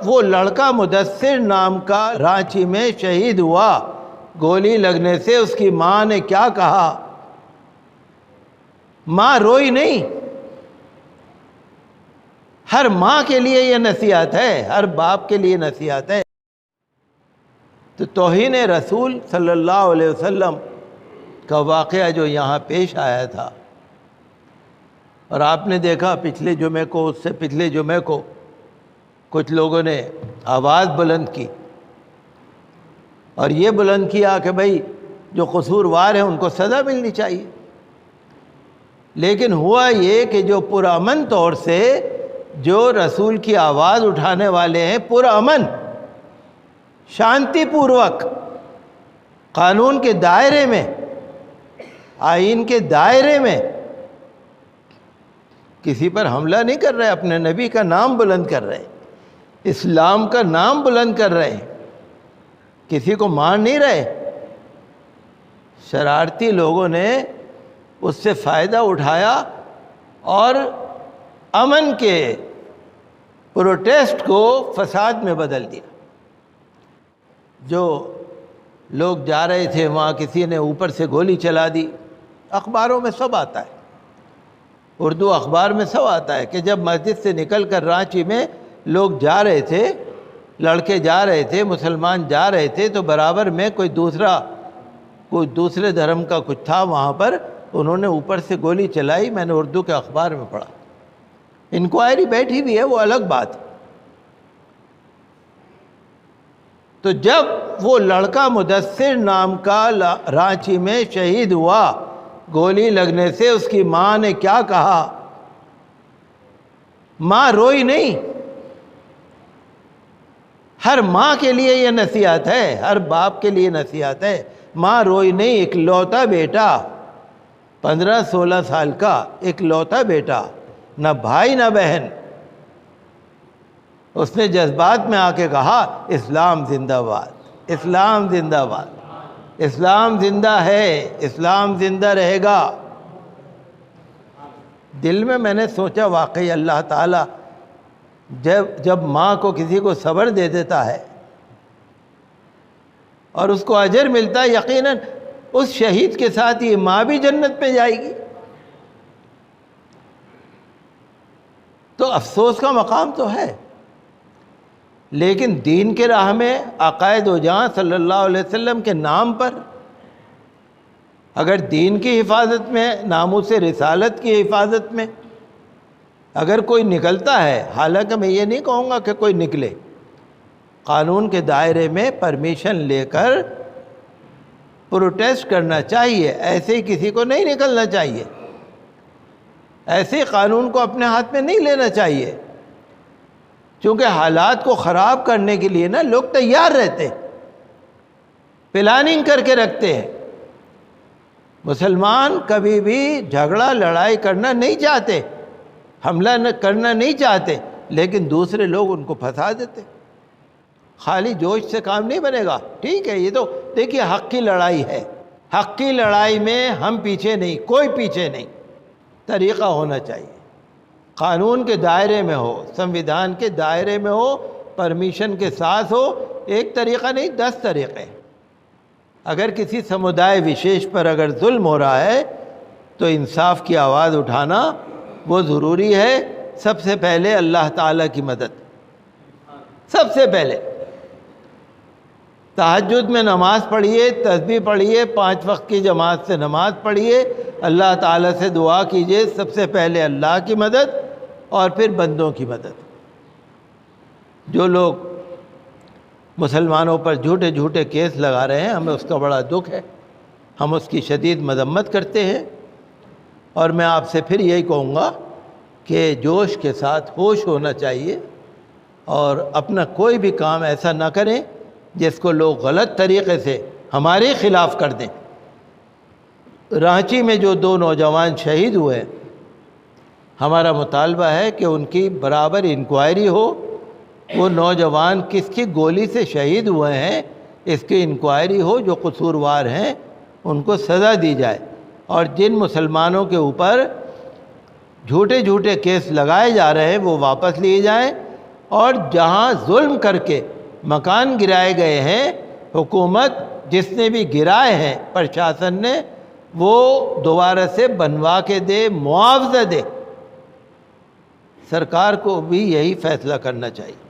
وہ لڑکا مدثر نام کا رانچی میں شہید ہوا، گولی لگنے سے اس کی ماں نے کیا کہا؟ ماں روئی نہیں۔ ہر ماں کے لیے یہ نصیحت ہے، ہر باپ کے لیے نصیحت ہے۔ تو توہین رسول صلی اللہ علیہ وسلم کا واقعہ جو یہاں پیش آیا تھا، اور آپ نے دیکھا پچھلے جمعے کو، اس سے پچھلے جمعے کو کچھ لوگوں نے آواز بلند کی، اور یہ بلند کیا کہ بھئی جو قصوروار ہیں ان کو سزا ملنی چاہیے۔ لیکن ہوا یہ کہ جو پرامن طور سے جو رسول کی آواز اٹھانے والے ہیں، پرامن، شانتی پوروک، قانون کے دائرے میں، آئین کے دائرے میں، کسی پر حملہ نہیں کر رہے، اپنے نبی کا نام بلند کر رہے، اسلام کا نام بلند کر رہے ہیں، کسی کو مار نہیں رہے۔ شرارتی لوگوں نے اس سے فائدہ اٹھایا اور امن کے پروٹیسٹ کو فساد میں بدل دیا۔ جو لوگ جا رہے تھے وہاں کسی نے اوپر سے گولی چلا دی، اخباروں میں سب آتا ہے، اردو اخبار میں سب آتا ہے کہ جب مسجد سے نکل کر رانچی میں لوگ جا رہے تھے، لڑکے جا رہے تھے، مسلمان جا رہے تھے، تو برابر میں کوئی دوسرے دھرم کا کچھ تھا وہاں پر، انہوں نے اوپر سے گولی چلائی۔ میں نے اردو کے اخبار میں پڑھا، انکوائری بیٹھی بھی ہے، وہ الگ بات۔ تو جب وہ لڑکا مدثر نام کا رانچی میں شہید ہوا، گولی لگنے سے اس کی ماں نے کیا کہا؟ ماں روئی نہیں۔ ہر ماں کے لیے یہ نصیحت ہے، ہر باپ کے لیے نصیحت ہے۔ ماں روئی نہیں، اکلوتا بیٹا، 15-16 سال کا اکلوتا بیٹا، نہ بھائی نہ بہن، اس نے جذبات میں آ کے کہا اسلام زندہ باد، اسلام زندہ باد، اسلام زندہ ہے، اسلام زندہ رہے گا۔ دل میں نے سوچا واقعی اللہ تعالیٰ جب ماں کو کسی کو صبر دے دیتا ہے اور اس کو اجر ملتا ہے، یقیناً اس شہید کے ساتھ یہ ماں بھی جنت میں جائے گی۔ تو افسوس کا مقام تو ہے، لیکن دین کے راہ میں عقائد و جاں صلی اللہ علیہ وسلم کے نام پر اگر دین کی حفاظت میں، ناموس رسالت کی حفاظت میں اگر کوئی نکلتا ہے، حالانکہ میں یہ نہیں کہوں گا کہ کوئی نکلے، قانون کے دائرے میں پرمیشن لے کر پروٹیسٹ کرنا چاہیے، ایسے ہی کسی کو نہیں نکلنا چاہیے، ایسے ہی قانون کو اپنے ہاتھ میں نہیں لینا چاہیے، چونکہ حالات کو خراب کرنے کے لیے نا لوگ تیار رہتے، پلاننگ کر کے رکھتے ہیں۔ مسلمان کبھی بھی جھگڑا لڑائی کرنا نہیں چاہتے، حملہ کرنا نہیں چاہتے، لیکن دوسرے لوگ ان کو پھنسا دیتے۔ خالی جوش سے کام نہیں بنے گا، ٹھیک ہے، یہ تو دیکھیے حق کی لڑائی ہے، حق کی لڑائی میں ہم پیچھے نہیں، کوئی پیچھے نہیں، طریقہ ہونا چاہیے، قانون کے دائرے میں ہو، سنویدھان کے دائرے میں ہو، پرمیشن کے ساتھ ہو، ایک طریقہ نہیں 10 طریقے۔ اگر کسی سمودائے وشیش پر اگر ظلم ہو رہا ہے تو انصاف کی آواز اٹھانا وہ ضروری ہے۔ سب سے پہلے اللہ تعالیٰ کی مدد، سب سے پہلے تہجد میں نماز پڑھیے، تسبیح پڑھیے، 5 وقت کی جماعت سے نماز پڑھیے، اللہ تعالیٰ سے دعا کیجیے، سب سے پہلے اللہ کی مدد اور پھر بندوں کی مدد۔ جو لوگ مسلمانوں پر جھوٹے جھوٹے کیس لگا رہے ہیں، ہمیں اس کا بڑا دکھ ہے، ہم اس کی شدید مذمت کرتے ہیں، اور میں آپ سے پھر یہی کہوں گا کہ جوش کے ساتھ ہوش ہونا چاہیے، اور اپنا کوئی بھی کام ایسا نہ کریں جس کو لوگ غلط طریقے سے ہمارے خلاف کر دیں۔ رانچی میں جو 2 نوجوان شہید ہوئے، ہمارا مطالبہ ہے کہ ان کی برابر انکوائری ہو، وہ نوجوان کس کی گولی سے شہید ہوئے ہیں اس کی انکوائری ہو، جو قصوروار ہیں ان کو سزا دی جائے، اور جن مسلمانوں کے اوپر جھوٹے جھوٹے کیس لگائے جا رہے ہیں وہ واپس لیے جائیں، اور جہاں ظلم کر کے مکان گرائے گئے ہیں، حکومت جس نے بھی گرائے ہیں، پرشاسن نے، وہ دوبارہ سے بنوا کے دے، معاوضہ دے۔ سرکار کو بھی یہی فیصلہ کرنا چاہیے۔